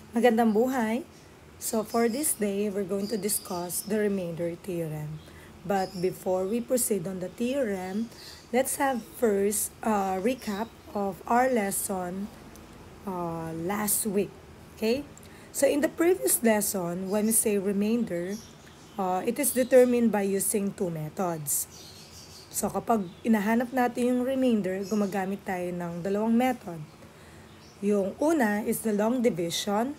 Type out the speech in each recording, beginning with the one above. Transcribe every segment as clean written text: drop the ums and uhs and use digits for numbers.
Magandang buhay! So for this day, we're going to discuss the remainder theorem. But before we proceed on the theorem, let's have first a recap of our lesson last week. Okay? So in the previous lesson, when we say remainder, it is determined by using two methods. So kapag inahanap natin yung remainder, gumagamit tayo ng dalawang method. Yung una is the long division,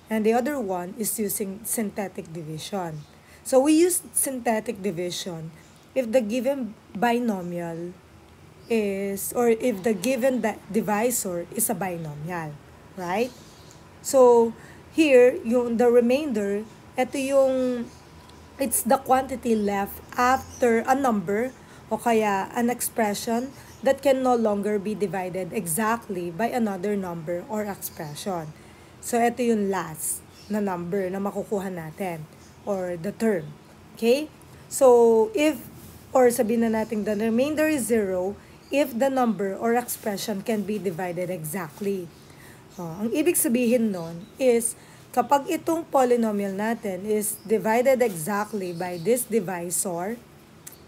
and the other one is using synthetic division. So we use synthetic division if the given binomial is, or if the given divisor is a binomial, right? So here, the remainder, it's the quantity left after a number o kaya an expression that can no longer be divided exactly by another number or expression. So, ito yung last na number na makukuha natin or the term. Okay? So, sabihin na natin the remainder is 0 if the number or expression can be divided exactly. Ang ibig sabihin nun is kapag itong polynomial natin is divided exactly by this divisor,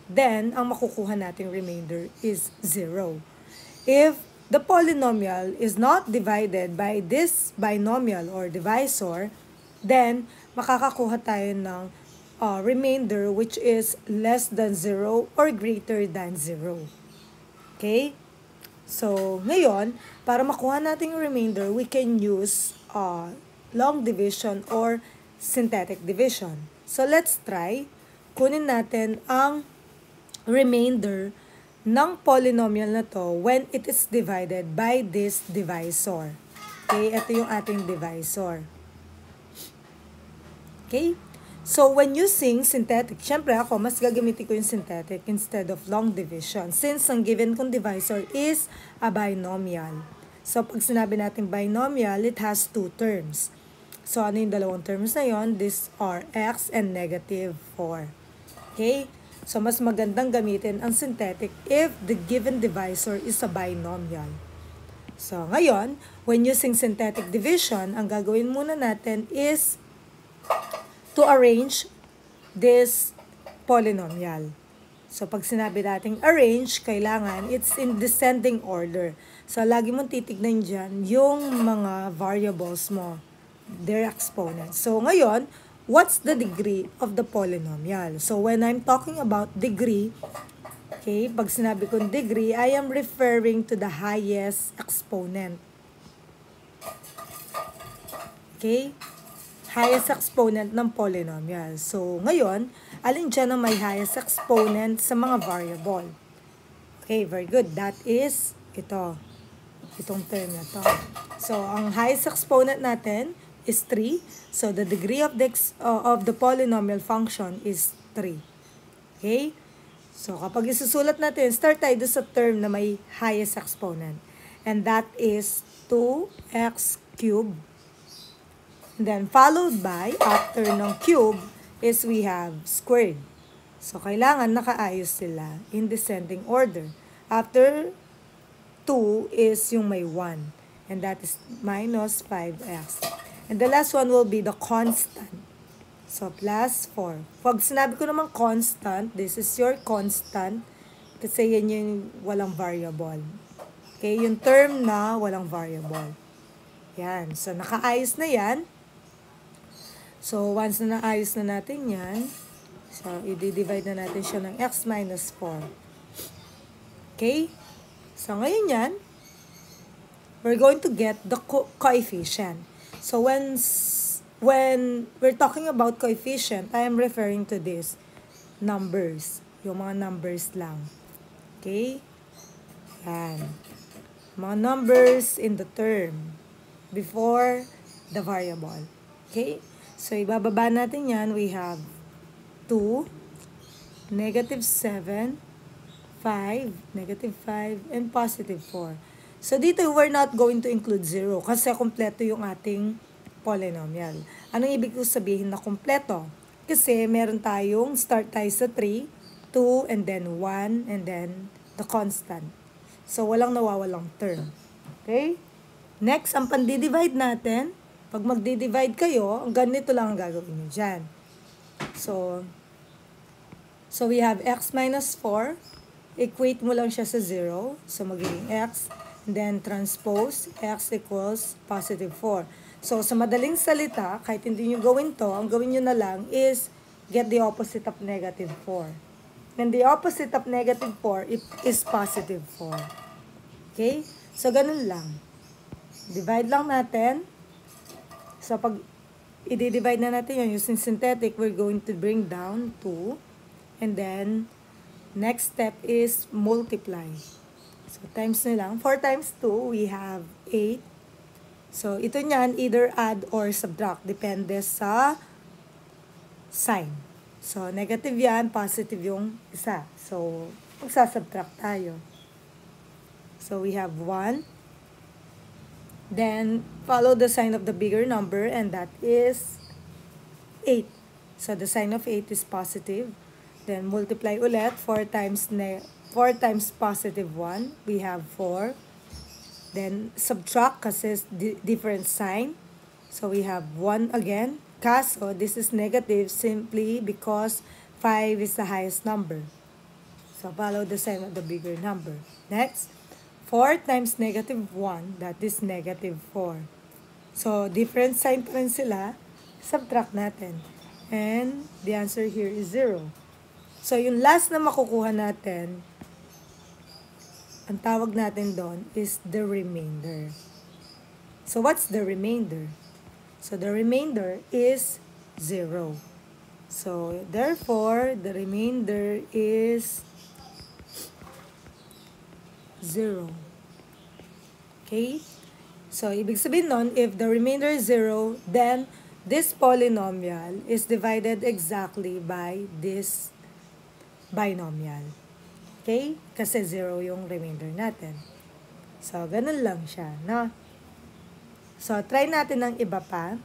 then ang makukuha nating remainder is 0. If the polynomial is not divided by this binomial or divisor, then makakakuha tayo ng remainder which is less than 0 or greater than 0. Okay? So, ngayon, para makuha natin yung remainder, we can use long division or synthetic division. So, let's try. Kunin natin ang remainder ng polynomial na to when it is divided by this divisor. Okay, ito yung ating divisor. Okay? So, when using synthetic, syempre ako, mas gagamitin ko yung synthetic instead of long division since ang given kong divisor is a binomial. So, pag sinabi natin binomial, it has two terms. So, ano yung dalawang terms na yon? These are x and negative 4. Okay? So, mas magandang gamitin ang synthetic if the given divisor is a binomial. So, ngayon, when using synthetic division, ang gagawin muna natin is to arrange this polynomial. So, pag sinabi natin arrange, kailangan it's in descending order. So, lagi mong titignan dyan yung mga variables mo, their exponents. So, ngayon, what's the degree of the polynomial? So, when I'm talking about degree, okay, pag sinabi kong degree, I am referring to the highest exponent. Okay? Highest exponent ng polynomial. So, ngayon, alin dyan ang may highest exponent sa mga variable? Okay, very good. That is ito. Itong term na to. So, ang highest exponent natin is 3. So, the degree of the polynomial function is 3. Okay? So, kapag isusulat natin, start tayo sa term na may highest exponent. And that is 2x cubed. And then, followed by, after ng cube, is we have squared. So, kailangan nakaayos sila in descending order. After 2 is yung may 1. And that is minus 5x. And the last one will be the constant. So, plus 4. Pag sinabi ko naman constant, this is your constant. Kasi yan yung walang variable. Okay, yung term na walang variable. Yan. So, nakaayos na yan. So, once na naayos na natin yan, so, i-divide na natin siya ng x minus 4. Okay? So, ngayon yan, we're going to get the coefficient. So, when we're talking about coefficient, I am referring to this. Numbers. Yung mga numbers lang. Okay? Yan. Mga numbers in the term before the variable. Okay? So, ibababa natin yan. We have 2, negative 7, 5, negative 5, and positive 4. So, dito we're not going to include 0 kasi kompleto yung ating polynomial. Anong ibig sabihin na kompleto? Kasi meron tayong start tayo sa 3, 2, and then 1, and then the constant. So, walang nawawalang term. Okay? Next, ang pandi-divide natin, Pag magdi-divide kayo, ang ganito lang ang gagawin nyo dyan. So we have x minus 4. Equate mo lang siya sa 0. So, magiging x. Then, transpose, x equals positive 4. So, sa madaling salita, kahit hindi nyo gawin to, ang gawin nyo na lang is get the opposite of negative 4. And the opposite of negative 4 is positive 4. Okay? So, ganun lang. Divide lang natin. So, pag i-divide na natin yun using synthetic, we're going to bring down 2. And then, next step is multiply. So, times na lang. 4 times 2, we have 8. So, ito niyan, either add or subtract. Depende sa sign. So, negative yan, positive yung isa. So, magsasubtract tayo. So, we have 1. Then, follow the sign of the bigger number, and that is 8. So, the sign of 8 is positive. Then, multiply ulit. 4 times positive 1. We have 4. Then, subtract kasi different sign. So, we have 1 again. Kaso, this is negative simply because 5 is the highest number. So, follow the sign of the bigger number. Next, 4 times negative 1, that is negative 4. So, different sign pa rin sila. Subtract natin. And, the answer here is 0. So, yung last na makukuha natin, ang tawag natin doon is the remainder. So, what's the remainder? So, the remainder is 0. So, therefore, the remainder is 0. Okay? So, ibig sabihin nun, if the remainder is 0, then this polynomial is divided exactly by this binomial. Okay? Kasi 0 yung remainder natin. So, ganun lang siya, no? So, try natin ng iba pa.